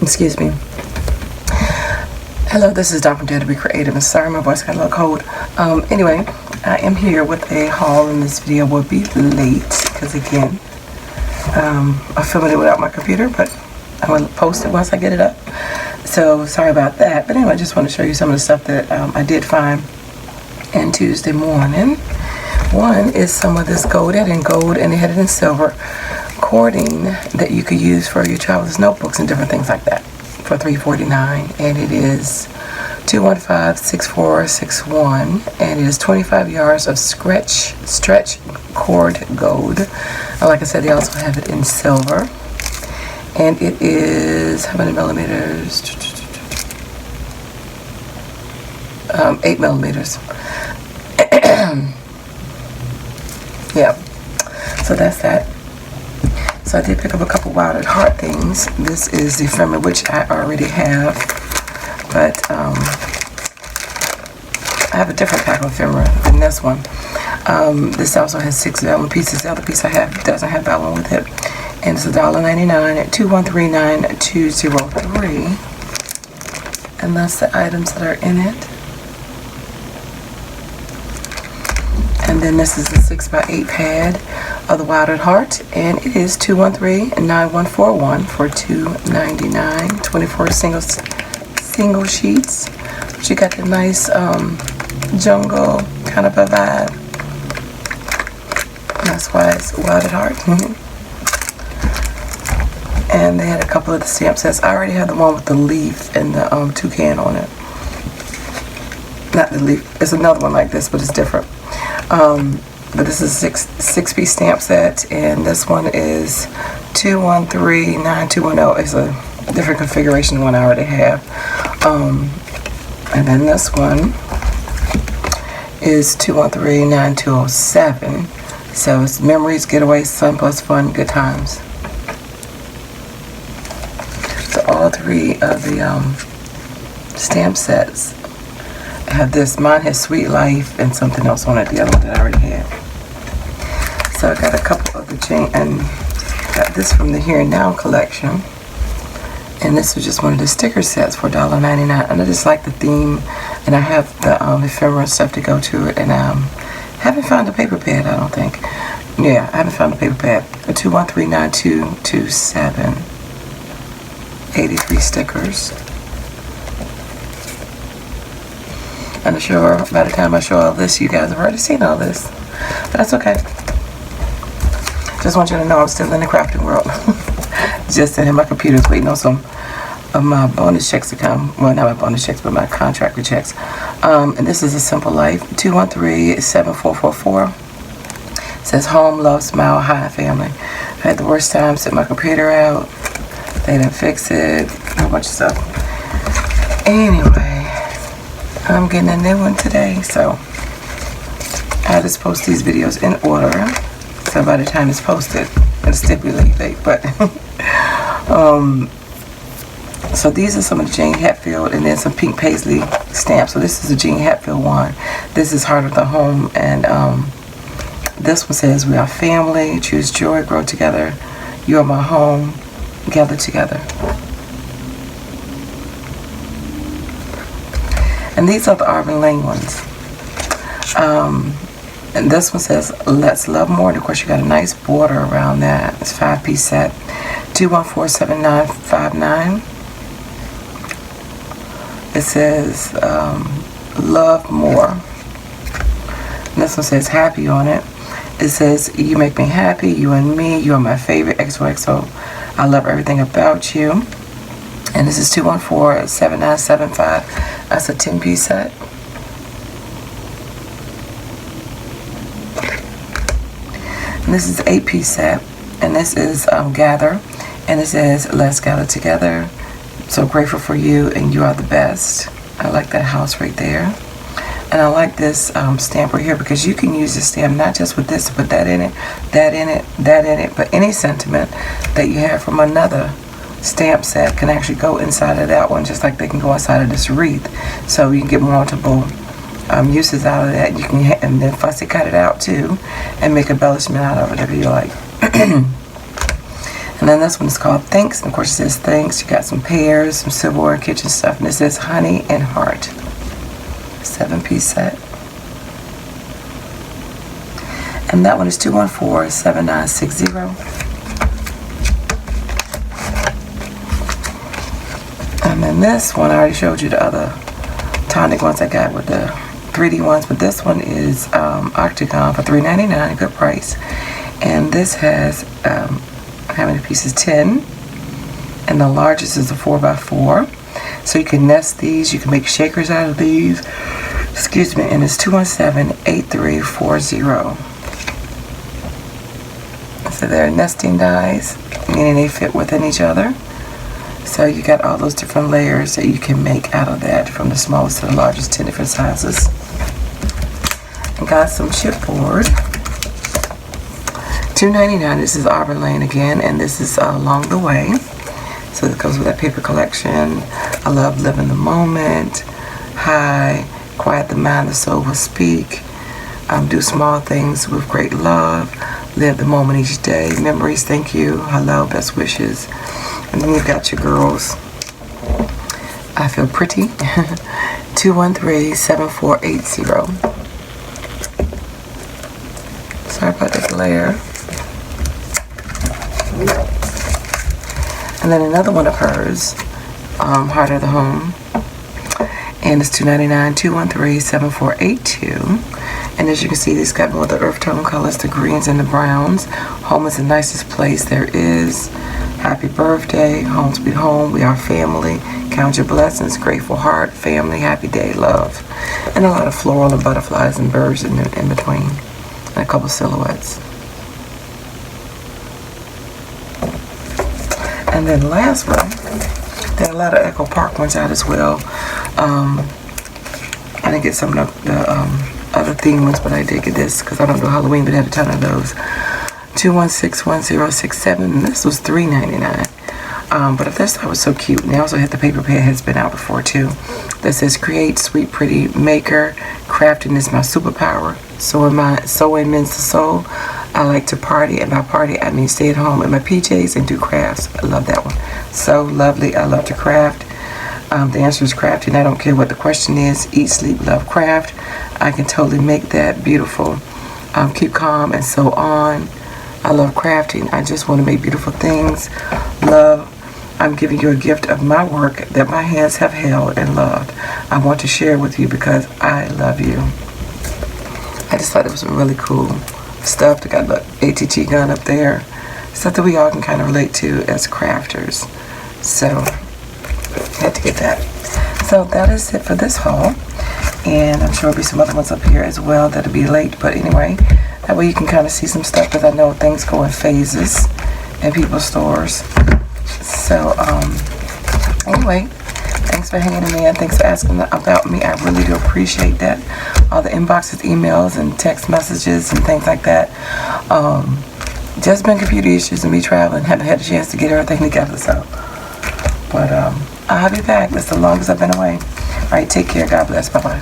Excuse me. Hello, this is Dawn from DaretoBeCreative. I'm sorry my voice got a little cold. Anyway, I am here with a haul, and this video will be late because again, I'm filming it without my computer, but I'm going to post it once I get it up. So sorry about that. But anyway, I just want to show you some of the stuff that I did find on Tuesday morning. One is some of this gold. They had it in gold and they had it in silver cording that you could use for your traveler's notebooks and different things like that for $3.49, and it is 215-6461, and it is 25 yards of stretch cord gold. And like I said, they also have it in silver, and it is how many millimeters? 8 millimeters. Yeah, so that's that. So I did pick up a couple Wild at Heart things. This is the ephemera, which I already have, but I have a different pack of ephemera than this one. This also has 6 vellum pieces. The other piece I have doesn't have vellum with it, and it's $1.99 at 213-9203, and that's the items that are in it. And then this is the 6x8 pad of the Wild at Heart, and it is 213-9141 for $2.99. 24 single sheets. But you got the nice jungle kind of a vibe. And that's why it's Wild at Heart. And they had a couple of the stamp sets. I already have the one with the leaf and the toucan on it. Not the leaf. It's another one like this, but it's different. But this is a six-piece stamp set, and this one is 213-9210. It's a different configuration than one I already have. And then this one is 213-9207. So it's memories, getaways, sun plus fun, good times. So all three of the stamp sets have this. Mine has Sweet Life and something else on it, the other one that I already had. So I got a couple of the chain, and got this from the Here and Now collection, and this was just one of the sticker sets for $1.99, and I just like the theme, and I have the ephemera and stuff to go to it, and haven't found a paper pad, I don't think. Yeah, I haven't found a paper pad. 213-9227, 83 stickers. I'm sure by the time I show all this, you guys have already seen all this. But that's okay. Just want you to know I'm still in the crafting world. Just that my computer's waiting on some of my bonus checks to come. Well, not my bonus checks, but my contractor checks. And this is A Simple Life. 213-7444. It says home, love, smile, hi, family. I had the worst time, set my computer out. They didn't fix it. A whole bunch of stuff. Anyway. I'm getting a new one today, so I just post these videos in order. So by the time it's posted, it'll still be late, but so these are some of the Jane Hatfield, and then some pink paisley stamps. So this is the Jane Hatfield one. This is Heart of the Home, and this one says we are family, choose joy, grow together. You are my home, gather together. And these are the Arvin Lane ones. And this one says, let's love more. And of course, you got a nice border around that. It's a 5-piece set. 214-7959. It says, love more. And this one says happy on it. It says, you make me happy, you and me, you are my favorite, XOXO. I love everything about you. And this is 214-7975. That's a 10-piece set. And this is an 8-piece set. And this is Gather. And it says, let's gather together. So grateful for you, and you are the best. I like that house right there. And I like this stamp right here, because you can use this stamp not just with this, but that in it, that in it, that in it. But any sentiment that you have from another stamp set can actually go inside of that one, just like they can go inside of this wreath. So you can get multiple uses out of that. You can and then fussy cut it out too, and make embellishment out of it if you like. And then this one is called Thanks, and of course it says thanks. You got some pears, some silverware, kitchen stuff, and it says honey and heart. 7-piece set. And that one is 214-7960. And then this one, I already showed you the other tonic ones I got with the 3D ones, but this one is octagon for $3.99, a good price. And this has how many pieces? 10, and the largest is a 4x4. So you can nest these, you can make shakers out of these. Excuse me, and it's 217-8340. So they're nesting dies, meaning they fit within each other. So you got all those different layers that you can make out of that, from the smallest to the largest, 10 different sizes. And got some chipboard. $2.99. This is Auburn Lane again, and this is Along the Way. So it goes with that paper collection. I love living the moment. Hi, quiet the mind, the soul will speak. Do small things with great love. Live the moment each day. Memories, thank you. Hello, best wishes. And then you've got your girls. I feel pretty. 213-7480. Sorry about the glare. And then another one of hers, Heart of the Home, and it's $2.99, 213-7482. And as you can see, these got more of the earth tone colors, the greens and the browns. Home is the nicest place there is. Happy birthday, home sweet home, we are family. Count your blessings, grateful heart, family, happy day, love. And a lot of floral and butterflies and birds in between. And a couple silhouettes. And then the last one, there are a lot of Echo Park ones out as well. I didn't get some of the other theme ones, but I did get this because I don't do Halloween, but I had a ton of those. 2161067, and this was $3.99. But if this, I was so cute. And they also had the paper pad, has been out before too. That says create, sweet, pretty, maker, crafting is my superpower. So in means the soul. I like to party, and by party I mean stay at home in my PJs and do crafts. I love that one. So lovely. I love to craft. The answer is crafting. I don't care what the question is. Eat, sleep, love, craft. I can totally make that beautiful. Keep calm and so on. I love crafting. I just want to make beautiful things. Love. I'm giving you a gift of my work that my hands have held and loved. I want to share with you because I love you. I just thought it was really cool stuff. They got the ATG gun up there. Stuff that we all can kind of relate to as crafters. So, had to get that. So that is it for this haul. And I'm sure there'll be some other ones up here as well that'll be late. But anyway, that way you can kind of see some stuff, because I know things go in phases in people's stores. So, anyway, thanks for hanging in there. Thanks for asking about me. I really do appreciate that. All the inboxes, emails, and text messages and things like that. Just been computer issues and me traveling. Haven't had a chance to get everything together, so. But I'll be back. That's the longest I've been away. All right, take care. God bless. Bye-bye.